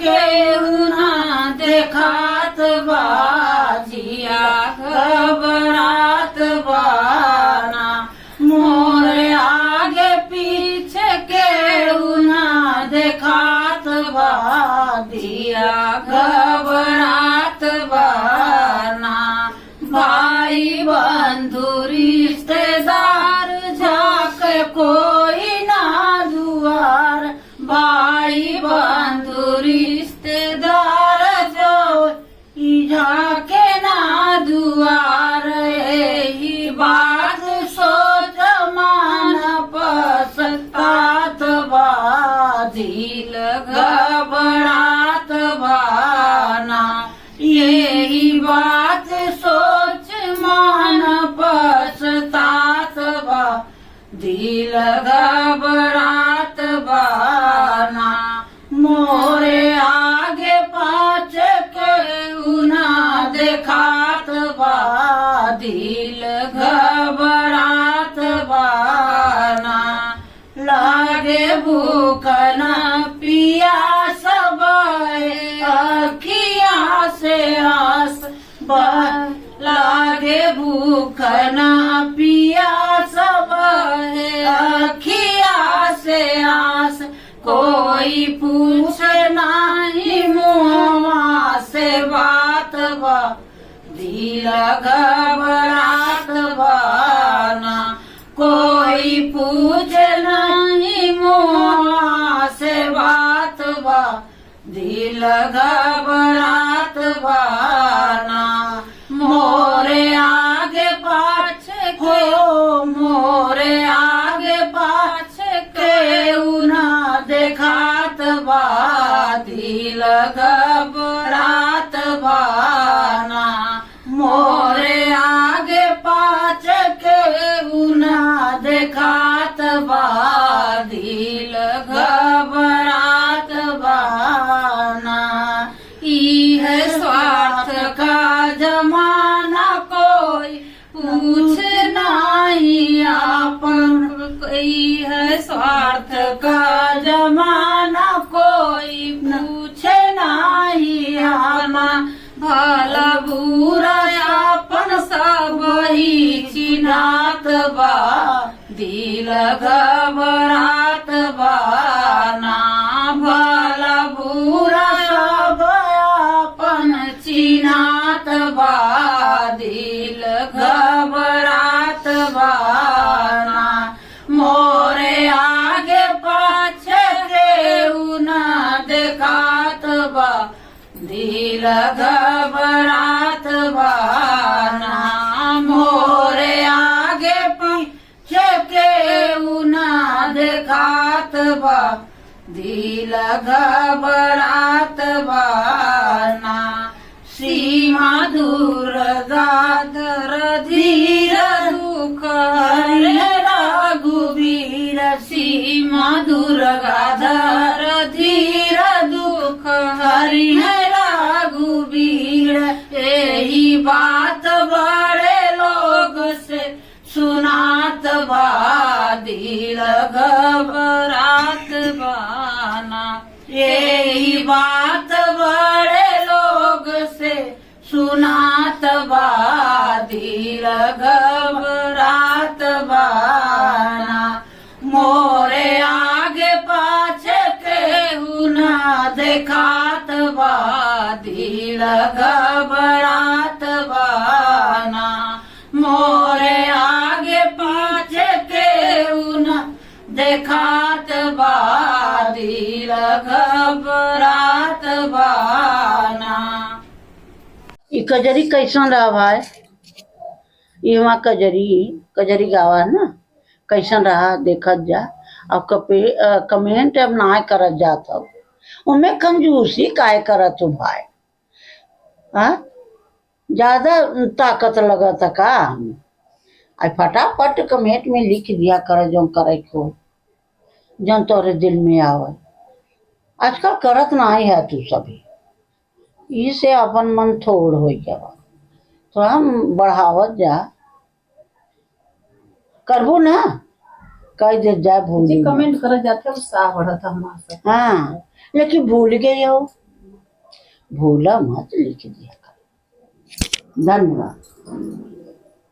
केहू ना देखात बा जिया घबरात बाना मोरे आगे पीछे केहू ना देखात बा दिया घबरात बाना भाई बंधु रिश्तेदार जाके कोई ना दुआर भाई बंधु रिश्तेदार जो जाके ना दुआर यही बात सोच मान पछतात बा दिल घबरात बाना यही बात सोच मान पछतात बा दिल घबरात बाना मोरे आगे पाछे केहू ना देखात बा दिल घबरात बाना लागे भूख न पियास बहे अखियाँ से आस लागे भूख न पियास बहे अखियाँ से आस कोई पूछे नहीं मुँह से बात बा दिल घबरात बाना कोई पूछे नहीं मुँह से बात बा दिल घबरात बाना मोरे आगे पाछे को मोरे आगे पाछे केहू ना देखात बा दिल घबरात बाना मोरे आगे पाछे केहू ना देखात बा दिल घबरात बाना ई है स्वार्थ का जमाना कोई पूछ नहीं आपन ई है स्वार्थ का जमाना कोई पूछे नहीं आना भला बुरा अपन सब ही चिन्हात बा दिल घबरात बाना भला बुरा सब अपन चिन्हात बा दिल घबरात बाना मोरे आगे पाछे केहू ना देखात बा दिल घबरात बाना मोरे आगे पीछे केहू ना देखात बा दिल घबरात बाना सीमा दूर दादर धीर दुख हरे रघुवीर सीमा दूर गाधर धीर दुख हरि रघुवीर यही बात बड़े लोग से सुनात बा दिल घबरात बाना यही बात बड़े लोग से सुनात बा दिल घबरात बाना मोरे आगे पाछे केहू ना देखात बा दिल घबरात बाना मोरे आगे पाछे केहू ना देखात बा दिल घबरात बाना। ई कजरी कैसन रहा भाई ये वहाँ कजरी गावा ना कैसन रहा देखत जा। अब कमेंट अब ना करत जात अब उनमें कंजूसी काय करत हो भाई। हाँ ज्यादा ताकत लगत का आई फटाफट कमेंट में लिख दिया कर जो करे को जन तोरे दिल में आवे। आजकल करत नहीं है तू सभी इसे अपन मन थोड़ हो गया थोड़ा बढ़ावत जा करबो ना कह दे जा भूल कमेंट कर जाते उत्साह बढ़ता हमारा। हाँ लेकिन भूल गए हो भूला मत लिख दिया कर। धन्यवाद।